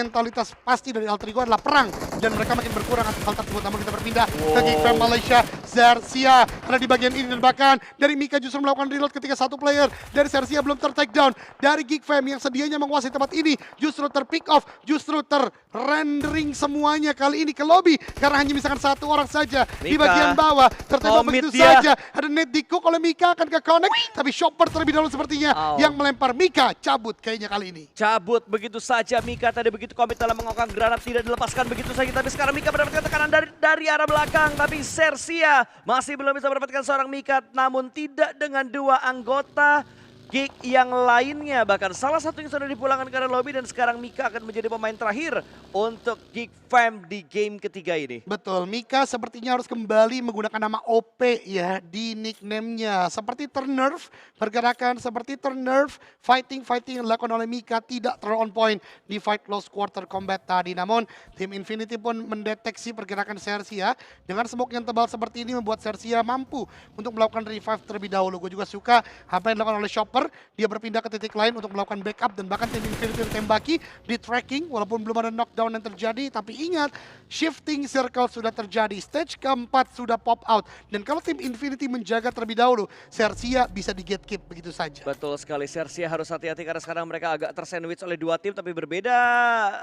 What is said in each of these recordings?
mentalitas pasti dari Alter Ego adalah perang. Dan mereka makin berkurang atas hal tersebut. Namun kita berpindah ke Geek Fam Malaysia. Xerxia ada di bagian ini dan bahkan dari Mika justru melakukan reload ketika satu player dari Xerxia belum ter-take down. Dari Geek Fam yang sedianya menguasai tempat ini justru ter-pick off, justru ter-rendering semuanya kali ini ke lobby. Karena hanya misalkan satu orang saja di bagian bawah. Tertembak begitu saja. Ada net di cook oleh Mika akan ke connect. Tapi Chopper terlebih dahulu sepertinya yang melempar Mika. Cabut kayaknya kali ini. Cabut begitu saja Mika tadi begitu komit dalam mengokang granat tidak dilepaskan begitu saja. Tapi sekarang Mika mendapatkan tekanan dari arah belakang. Tapi Xerxia masih belum bisa mendapatkan seorang Mika. Namun tidak dengan dua anggota Geek yang lainnya. Bahkan salah satunya sudah dipulangkan ke arah lobby dan sekarang Mika akan menjadi pemain terakhir untuk Geek Fam di game ketiga ini. Betul, Mika sepertinya harus kembali menggunakan nama OP ya di nickname-nya. Seperti Turnerf, pergerakan seperti Turnerf, fighting yang dilakukan oleh Mika tidak terlalu on point di fight close quarter combat tadi. Namun tim Infinity pun mendeteksi pergerakan Xerxia dengan smoke yang tebal seperti ini membuat Xerxia mampu untuk melakukan revive terlebih dahulu. Gue juga suka apa yang dilakukan oleh Chopper. Dia berpindah ke titik lain untuk melakukan backup dan bahkan tim Infinity ditembaki di tracking walaupun belum ada knockdown yang terjadi. Tapi ingat, shifting circle sudah terjadi, stage keempat sudah pop out. Dan kalau tim Infinity menjaga terlebih dahulu, Xerxia bisa di gatekeep begitu saja. Betul sekali, Xerxia harus hati-hati karena sekarang mereka agak tersandwich oleh dua tim. Tapi berbeda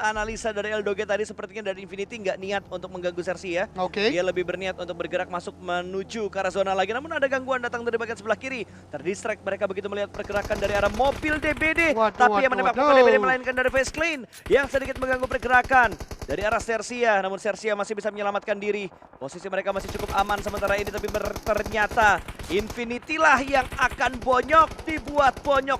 analisa dari Eldoge tadi, sepertinya dari Infinity nggak niat untuk mengganggu Xerxia. Dia lebih berniat untuk bergerak masuk menuju ke arah zona lagi. Namun ada gangguan datang dari bagian sebelah kiri. Terdistract mereka begitu melihat pergerakan dari arah mobil DBD. Tapi yang menembak mobil DBD melainkan dari Face Clean yang sedikit mengganggu pergerakan dari arah Xerxia. Namun Xerxia masih bisa menyelamatkan diri. Posisi mereka masih cukup aman sementara ini. Tapi ternyata Infinity lah yang akan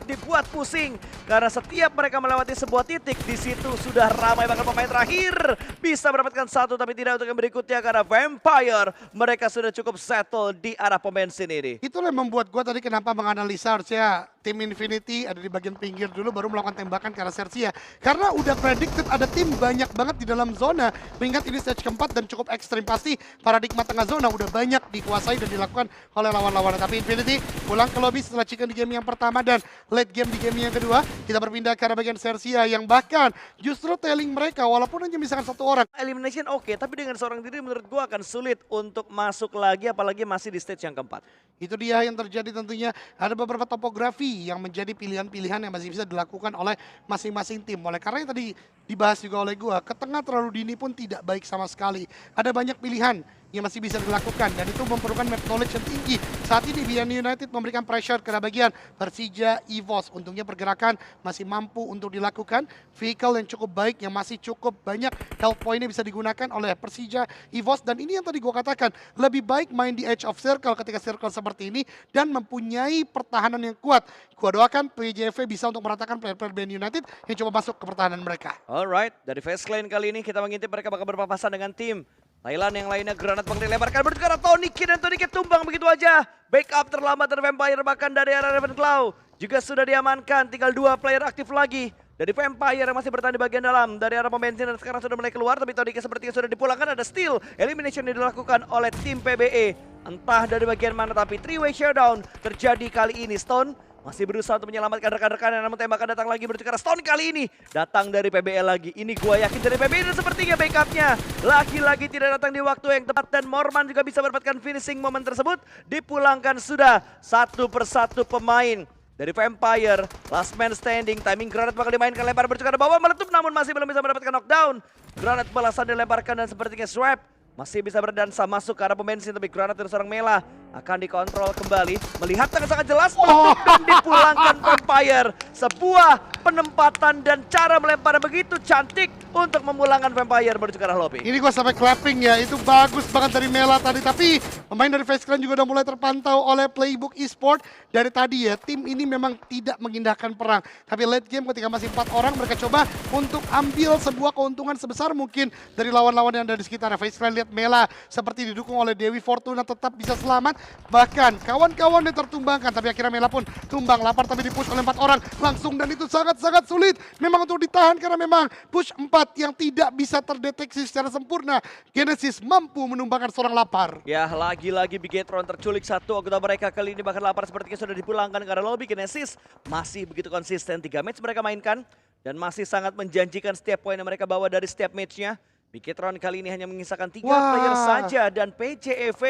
dibuat pusing. Karena setiap mereka melewati sebuah titik, di situ sudah ramai bahkan pemain terakhir bisa mendapatkan satu tapi tidak untuk yang berikutnya karena Vampire mereka sudah cukup settle di arah pom bensin ini. Itulah yang membuat gue tadi kenapa menganalisa harusnya tim Infinity ada di bagian pinggir dulu baru melakukan tembakan ke arah Xerxia. Karena udah predicted ada tim banyak banget di dalam zona. Mengingat ini stage keempat dan cukup ekstrim. Pasti paradigma tengah zona udah banyak dikuasai dan dilakukan oleh lawan-lawan. Tapi Infinity pulang ke lobby setelah chicken di game yang pertama dan late game di game yang kedua. Kita berpindah ke arah bagian Xerxia yang bahkan justru tailing mereka walaupun hanya misalkan satu orang. Elimination oke, tapi dengan seorang diri menurut gua akan sulit untuk masuk lagi apalagi masih di stage yang keempat. Itu dia yang terjadi tentunya. Ada beberapa topografi yang menjadi pilihan-pilihan yang masih bisa dilakukan oleh masing-masing tim. Oleh karena yang tadi dibahas juga oleh gua, ke tengah terlalu dini pun tidak baik sama sekali. Ada banyak pilihan yang masih bisa dilakukan dan itu memerlukan map knowledge yang tinggi. Saat ini BN United memberikan pressure ke bagian Persija EVOS. Untungnya pergerakan masih mampu untuk dilakukan. Vehicle yang cukup baik yang masih cukup banyak health point-nya bisa digunakan oleh Persija EVOS dan ini yang tadi gua katakan, lebih baik main di edge of circle ketika circle seperti ini dan mempunyai pertahanan yang kuat. Gua doakan PJV bisa untuk meratakan player-player BN United yang coba masuk ke pertahanan mereka. Alright, dari Face Clan kali ini kita mengintip mereka bakal berpapasan dengan tim Thailand yang lainnya. Granat bang dilemparkan berarti ke arah Tony Kid dan Tony Kid tumbang begitu aja. Backup terlambat dari Vampire bahkan dari arah Ravenclaw juga sudah diamankan. Tinggal dua player aktif lagi dari Vampire yang masih bertahan di bagian dalam dari arah pom bensin dan sekarang sudah mulai keluar. Tapi Tony Kid sepertinya sudah dipulangkan. Ada steal elimination yang dilakukan oleh tim PBE. Entah dari bagian mana tapi 3-way showdown terjadi kali ini. Stone masih berusaha untuk menyelamatkan rekan-rekannya namun tembakan datang lagi menuju ke arah Stone kali ini. Datang dari PBL lagi. Ini gua yakin dari PBL dan sepertinya backupnya lagi-lagi tidak datang di waktu yang tepat dan Morman juga bisa mendapatkan finishing moment tersebut. Dipulangkan sudah satu persatu pemain dari Vampire. Last man standing. Timing granat bakal dimainkan, lempar berjuka ke bawah meletup namun masih belum bisa mendapatkan knockdown. Granat balasan dilemparkan dan sepertinya Swap masih bisa berdansa masuk ke arah pom bensin tapi granat dari seorang Mela akan dikontrol kembali. Melihat sangat jelas dan dipulangkan Vampire. Sebuah penempatan dan cara melempar begitu cantik untuk memulangkan Vampire menuju ke arah lobby. Ini gua sampai clapping ya, itu bagus banget dari Mela tadi. Tapi pemain dari Face Clan juga udah mulai terpantau oleh Playbook Esport. Dari tadi ya, tim ini memang tidak mengindahkan perang. Tapi late game ketika masih 4 orang, mereka coba untuk ambil sebuah keuntungan sebesar mungkin dari lawan-lawan yang ada di sekitar. Face Clan lihat Mela seperti didukung oleh Dewi Fortuna tetap bisa selamat. Bahkan kawan-kawannya tertumbangkan, tapi akhirnya Mela pun tumbang. Lapar tapi dipush oleh 4 orang langsung dan itu sangat-sangat sulit memang untuk ditahan karena memang push 4 yang tidak bisa terdeteksi secara sempurna. Genesis mampu menumbangkan seorang Lapar. Ya lagi-lagi Bigetron terculik satu anggota mereka kali ini bahkan Lapar sepertinya sudah dipulangkan ke arah lobby. Genesis masih begitu konsisten 3 match mereka mainkan. dan masih sangat menjanjikan setiap poin yang mereka bawa dari setiap matchnya. Bigetron kali ini hanya menyisakan 3 Wah. player saja dan PJEV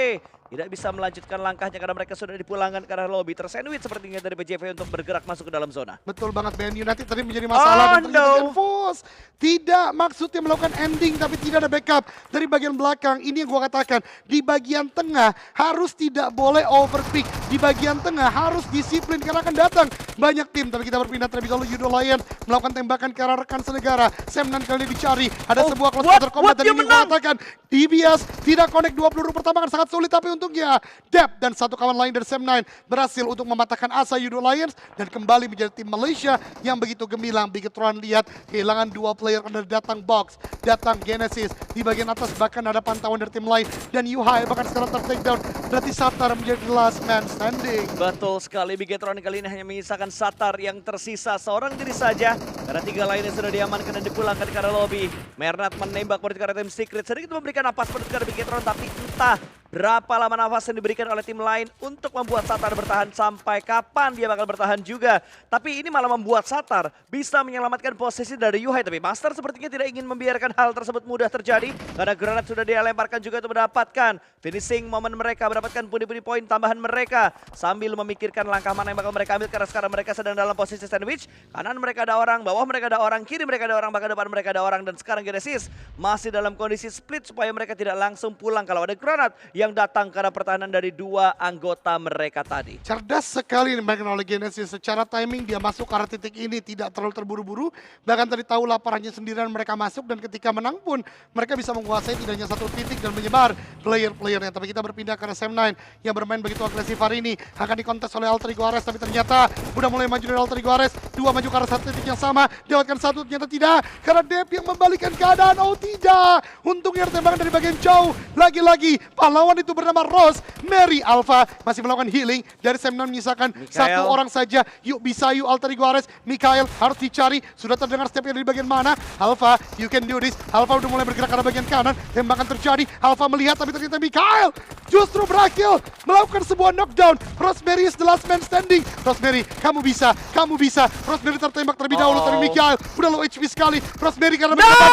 tidak bisa melanjutkan langkahnya karena mereka sudah dipulangkan ke arah lobby. Tersandwich sepertinya dari PJEV untuk bergerak masuk ke dalam zona. Betul banget, BN United tadi menjadi masalah dan ternyata no. Enforce tidak maksudnya melakukan ending tapi tidak ada backup dari bagian belakang. Ini yang gua katakan, di bagian tengah harus tidak boleh overpick. Di bagian tengah harus disiplin karena akan datang banyak tim. Tapi kita berpindah terlebih dahulu, Yudo Lion melakukan tembakan ke arah rekan senegara. Semnan kali ini dicari, ada sebuah cluster combat dan ini gua katakan DBS tidak connect 2 peluru pertama kan sangat sulit, tapi untungnya Dep dan satu kawan lain dari Sam9 berhasil untuk mematahkan asa Yudo Lions dan kembali menjadi tim Malaysia yang begitu gemilang. Bigetron lihat kehilangan 2 player karena datang Box, datang Genesis di bagian atas, bahkan ada pantauan dari tim lain dan Yuhai bahkan sekarang ter-takedown. Berarti Satar menjadi the last man standing. Betul sekali, Bigetron kali ini hanya menyisakan Satar yang tersisa seorang diri saja karena 3 lainnya sudah diamankan dan dipulangkan ke arah lobby. Mernat menembak menuju ke arah tim Secret, sedikit memberikan napas menuju ke arah Bigetron, tapi entah berapa lama nafas yang diberikan oleh tim lain untuk membuat Satar bertahan, sampai kapan dia bakal bertahan juga. Tapi ini malah membuat Satar bisa menyelamatkan posisi dari Yuhai. Tapi Master sepertinya tidak ingin membiarkan hal tersebut mudah terjadi karena granat sudah dia lemparkan juga untuk mendapatkan finishing momen mereka, mendapatkan pundi-pundi poin tambahan mereka sambil memikirkan langkah mana yang bakal mereka ambil karena sekarang mereka sedang dalam posisi sandwich. Kanan mereka ada orang, bawah mereka ada orang, kiri mereka ada orang, bahkan depan mereka ada orang, dan sekarang Genesis masih dalam kondisi split supaya mereka tidak langsung pulang kalau ada granat yang datang karena pertahanan dari 2 anggota mereka tadi. Cerdas sekali dimainkan oleh Genesis. Secara timing dia masuk ke arah titik ini tidak terlalu terburu-buru. Bahkan tadi tahu laparannya sendirian mereka masuk, dan ketika menang pun mereka bisa menguasai tidak hanya satu titik dan menyebar player-playernya. Tapi kita berpindah ke arah Sam9 yang bermain begitu agresif hari ini. Akan dikontes oleh Alter Ego Ares, tapi ternyata udah mulai maju dari Alter Ego Ares. 2 maju ke arah satu titik yang sama. Dapatkan satu, ternyata tidak. Karena Dep yang membalikkan keadaan. Oh tidak. Untungnya tembakan dari bagian jauh. Lagi-lagi pahlawan itu bernama Rose. Mary Alpha masih melakukan healing. Dari Sam9 menyisakan Mikael. 1 orang saja. Yuk bisa yuk Alter Ego Ares. Mikael harus dicari. Sudah terdengar stepnya dari bagian mana. Alpha, you can do this. Alpha udah mulai bergerak ke arah bagian kanan. Tembakan terjadi. Alpha melihat, tapi ternyata Mikael justru berhasil melakukan sebuah knockdown. Rosemary is the last man standing. Rosemary, kamu bisa, kamu bisa. Rosemary tertembak terlebih dahulu dari Mikael. Udah low HP sekali. Rosemary karena mendapat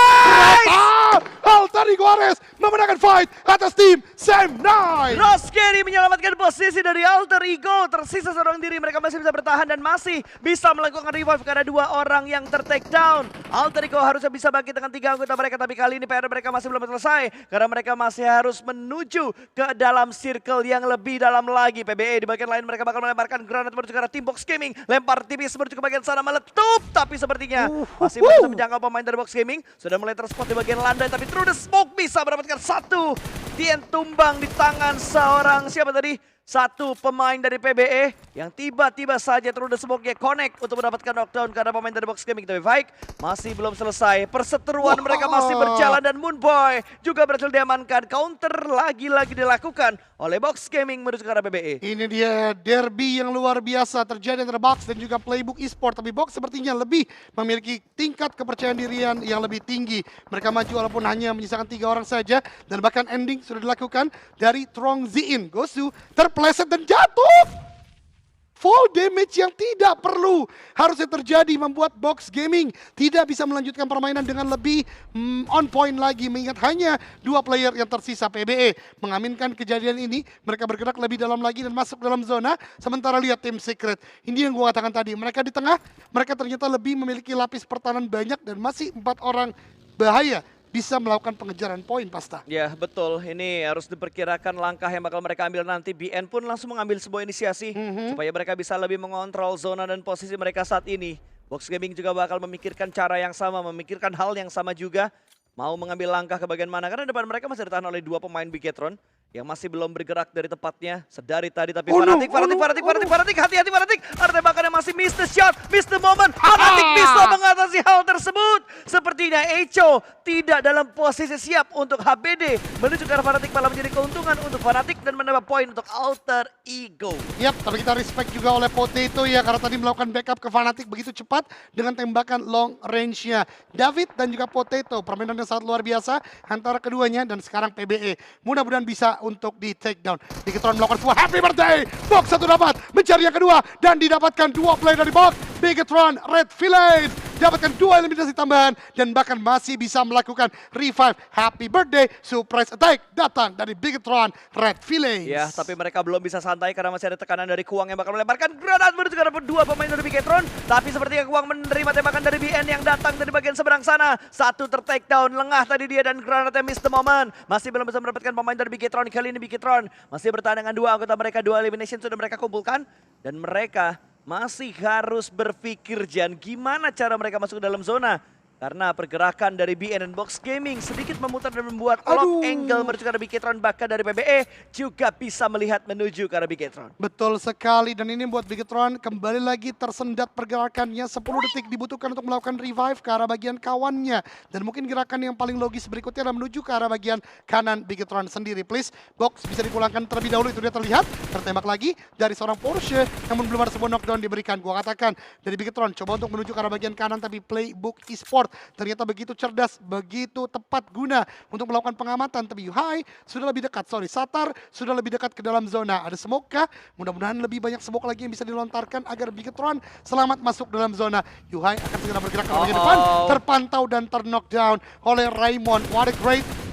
Alter Ego Ares memenangkan fight atas tim Sam9. Roskeri menyelamatkan posisi dari Alter Ego. Tersisa seorang diri, mereka masih bisa bertahan dan masih bisa melakukan revive karena 2 orang yang ter-take down. Alter Ego harusnya bisa bangkit dengan 3 anggota mereka, tapi kali ini PR mereka masih belum selesai karena mereka masih harus menuju ke dalam circle yang lebih dalam lagi. PBE di bagian lain mereka bakal melemparkan granat menuju ke arah tim Box Gaming. Lempar tipis menuju ke bagian sana, meletup, tapi sepertinya masih belum bisa menjangkau pemain dari Box Gaming. Sudah mulai terspot di bagian landai, tapi through the smoke bisa mendapatkan 1. Tien tumbang di tangan seorang siapa tadi? 1 pemain dari PBE yang tiba-tiba saja through the smoke-nya connect untuk mendapatkan knockdown karena pemain dari Box Gaming. Tapi baik, masih belum selesai. Perseteruan mereka masih berjalan dan Moonboy juga berhasil diamankan. Counter lagi-lagi dilakukan oleh Box Gaming menuju ke arah PBE. Ini dia derby yang luar biasa terjadi antara Box dan juga Playbook Esport. Tapi Box sepertinya lebih memiliki tingkat kepercayaan dirian yang lebih tinggi. Mereka maju walaupun hanya menyisakan 3 orang saja. Dan bahkan ending sudah dilakukan dari Trong Ziin. Gosu terpleset dan jatuh. Fall damage yang tidak perlu harusnya terjadi membuat Box Gaming tidak bisa melanjutkan permainan dengan lebih on point lagi. Mengingat hanya 2 player yang tersisa. PBE mengaminkan kejadian ini. Mereka bergerak lebih dalam lagi dan masuk dalam zona. Sementara lihat tim Secret. Ini yang gue katakan tadi. Mereka di tengah, mereka ternyata lebih memiliki lapis pertahanan banyak dan masih 4 orang bahaya bisa melakukan pengejaran poin, Pasta. Ya betul, ini harus diperkirakan langkah yang bakal mereka ambil nanti. BN pun langsung mengambil sebuah inisiasi supaya mereka bisa lebih mengontrol zona dan posisi mereka saat ini. Box Gaming juga bakal memikirkan cara yang sama, memikirkan hal yang sama juga. Mau mengambil langkah ke bagian mana, karena depan mereka masih ditahan oleh 2 pemain Bigetron yang masih belum bergerak dari tempatnya sedari tadi. Tapi Fanatic, hati-hati Fanatic. Ada tembakan yang masih miss the shot, miss the moment. Fanatic bisa mengatasi hal tersebut. Sepertinya Echo tidak dalam posisi siap untuk HBD. Menuju ke arah Fanatic malah menjadi keuntungan untuk Fanatic dan menambah poin untuk Alter Ego. Yap, tapi kita respect juga oleh Potato ya, karena tadi melakukan backup ke Fnatic begitu cepat dengan tembakan long range-nya. David dan juga Potato, permainan yang sangat luar biasa antara keduanya, dan sekarang PBE mudah-mudahan bisa untuk di take down. Bigetron melakukan sebuah happy birthday. Box 1 dapat mencari yang kedua dan didapatkan 2 play dari Box. Bigetron Red Village dapatkan 2 eliminasi tambahan dan bahkan masih bisa melakukan revive. Happy birthday, surprise attack datang dari Bigetron Red Villains. Ya, tapi mereka belum bisa santai karena masih ada tekanan dari Kuang yang bakal melemparkan granat menuju ke arah dua pemain dari Bigetron. Tapi sepertinya Kuang menerima tembakan dari BN yang datang dari bagian seberang sana. Satu ter-take down, lengah tadi dia dan granatnya miss the moment. Masih belum bisa mendapatkan pemain dari Bigetron. Kali ini Bigetron masih bertahan dengan 2 anggota mereka, 2 elimination sudah mereka kumpulkan. Dan mereka masih harus berpikir, Jan, gimana cara mereka masuk ke dalam zona. Karena pergerakan dari BN dan Box Gaming sedikit memutar dan membuat lock angle menuju ke arah Bigetron. Bahkan dari PBE juga bisa melihat menuju ke arah Bigetron. Betul sekali, dan ini buat Bigetron kembali lagi tersendat pergerakannya. 10 detik dibutuhkan untuk melakukan revive ke arah bagian kawannya. Dan mungkin gerakan yang paling logis berikutnya adalah menuju ke arah bagian kanan Bigetron sendiri. Please, Box bisa dipulangkan terlebih dahulu, itu dia terlihat. Tertembak lagi dari seorang Porsche, namun belum ada sebuah knockdown diberikan. Gua katakan dari Bigetron coba untuk menuju ke arah bagian kanan, tapi Playbook Esport ternyata begitu cerdas, begitu tepat guna untuk melakukan pengamatan. Tapi Yuhai sudah lebih dekat, Satar sudah lebih dekat ke dalam zona. Ada smoke kah? Mudah-mudahan lebih banyak smoke lagi yang bisa dilontarkan agar Bigetron selamat masuk dalam zona. Yuhai akan segera bergerak ke bagian depan, terpantau dan terknockdown oleh Raymond. What a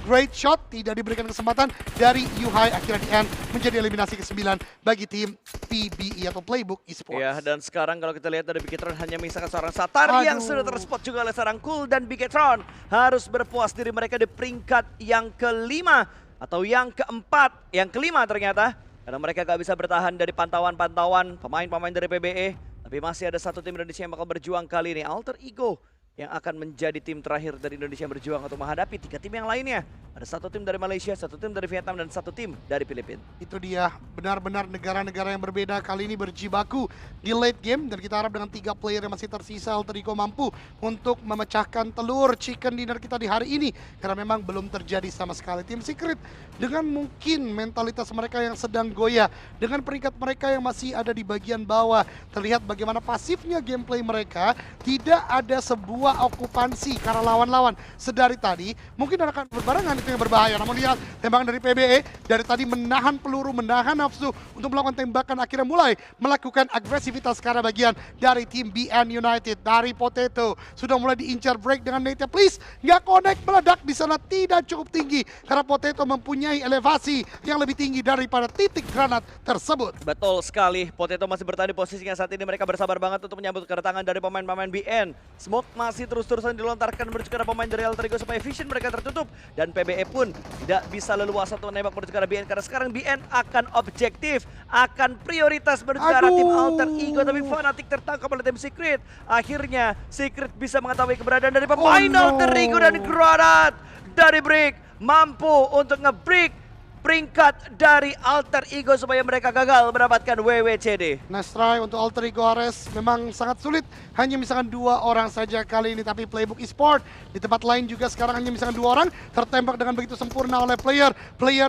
great shot, tidak diberikan kesempatan dari Yuhai. Akhirnya di end menjadi eliminasi ke-9 bagi tim PBE atau Playbook Esports. Ya, dan sekarang kalau kita lihat dari Bigetron hanya menyisakan seorang Satar yang sudah terspot juga oleh seorang Cool, dan Bigetron harus berpuas diri mereka di peringkat yang kelima atau yang keempat, yang kelima ternyata, karena mereka gak bisa bertahan dari pantauan-pantauan pemain-pemain dari PBE. Tapi masih ada satu tim Indonesia yang bakal berjuang kali ini, Alter Ego, yang akan menjadi tim terakhir dari Indonesia yang berjuang untuk menghadapi 3 tim yang lainnya. Ada 1 tim dari Malaysia, 1 tim dari Vietnam, dan 1 tim dari Filipina. Itu dia, benar-benar negara-negara yang berbeda kali ini berjibaku di late game. Dan kita harap dengan 3 player yang masih tersisa, Alter Ego mampu untuk memecahkan telur chicken dinner kita di hari ini. Karena memang belum terjadi sama sekali. Tim Secret dengan mungkin mentalitas mereka yang sedang goyah, dengan peringkat mereka yang masih ada di bagian bawah, terlihat bagaimana pasifnya gameplay mereka. Tidak ada sebuah okupansi karena lawan-lawan sedari tadi mungkin akan berbarengan, itu yang berbahaya. Namun lihat tembakan dari PBE dari tadi menahan peluru, menahan nafsu untuk melakukan tembakan, akhirnya mulai melakukan agresivitas ke arah bagian dari tim BN United. Dari Potato sudah mulai diincar break dengan nate, please nggak connect, meledak di sana tidak cukup tinggi karena Potato mempunyai elevasi yang lebih tinggi daripada titik granat tersebut. Betul sekali, Potato masih bertahan di posisinya saat ini. Mereka bersabar banget untuk menyambut kedatangan dari pemain-pemain BN. Smoke masih terus-terusan dilontarkan menuju ke arah pemain dari Alter Ego supaya vision mereka tertutup, dan PBE pun tidak bisa leluasa untuk menembak menuju ke arah BN karena sekarang BN akan objektif, akan prioritas menuju ke arah tim Alter Ego. Tapi Fnatic tertangkap oleh tim Secret. Akhirnya Secret bisa mengetahui keberadaan dari pemain Alter Ego, dan granat dari Brick mampu untuk nge-break peringkat dari Alter Ego supaya mereka gagal mendapatkan WWCD. Nice try untuk Alter Ego Ares, memang sangat sulit, hanya misalkan 2 orang saja kali ini. Tapi Playbook Esport di tempat lain juga sekarang hanya misalkan 2 orang, tertembak dengan begitu sempurna oleh player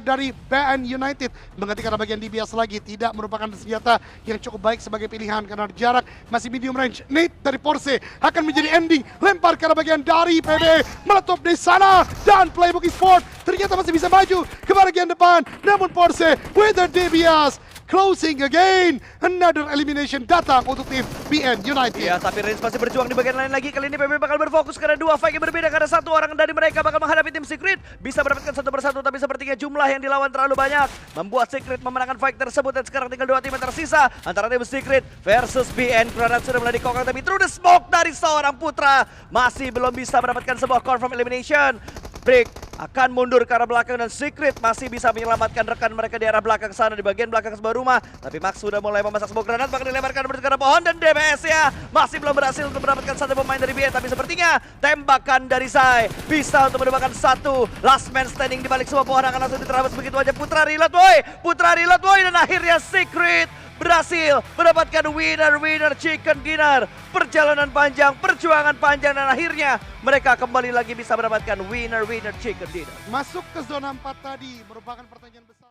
dari BN United. Mengganti karena bagian DBS lagi, tidak merupakan senjata yang cukup baik sebagai pilihan karena jarak masih medium range. Nate dari Porsche akan menjadi ending, lempar ke arah bagian dari PB, meletup di sana, dan Playbook Esport ternyata masih bisa maju ke bagian depan. Namun Porsche with the DBS closing again. Another elimination datang untuk tim BN United. Ya, tapi Reigns masih berjuang di bagian lain lagi. Kali ini PB bakal berfokus karena 2 fight yang berbeda, karena 1 orang dari mereka bakal menghadapi tim Secret. Bisa mendapatkan 1 persatu, tapi sepertinya jumlah yang dilawan terlalu banyak, membuat Secret memenangkan fight tersebut. Dan sekarang tinggal 2 tim yang tersisa antara tim Secret versus BN. Granat sudah mulai dikokang, tapi through the smoke dari seorang Putra masih belum bisa mendapatkan sebuah confirm elimination. Brick akan mundur ke arah belakang, dan Secret masih bisa menyelamatkan rekan mereka di arah belakang sana, di bagian belakang sebuah rumah. Tapi Max sudah mulai memasak sebuah granat, bahkan dilemparkan menuju ke arah pohon, dan DBS ya masih belum berhasil untuk mendapatkan 1 pemain dari BN. Tapi sepertinya tembakan dari Sai bisa untuk mendapatkan 1 last man standing di balik sebuah pohon, akan langsung diterabas begitu aja. Putra reload boy, dan akhirnya Secret berhasil mendapatkan winner chicken dinner. Perjalanan panjang, perjuangan panjang, dan akhirnya mereka kembali lagi bisa mendapatkan winner chicken dinner. Masuk ke zona 4 tadi merupakan pertanyaan besar.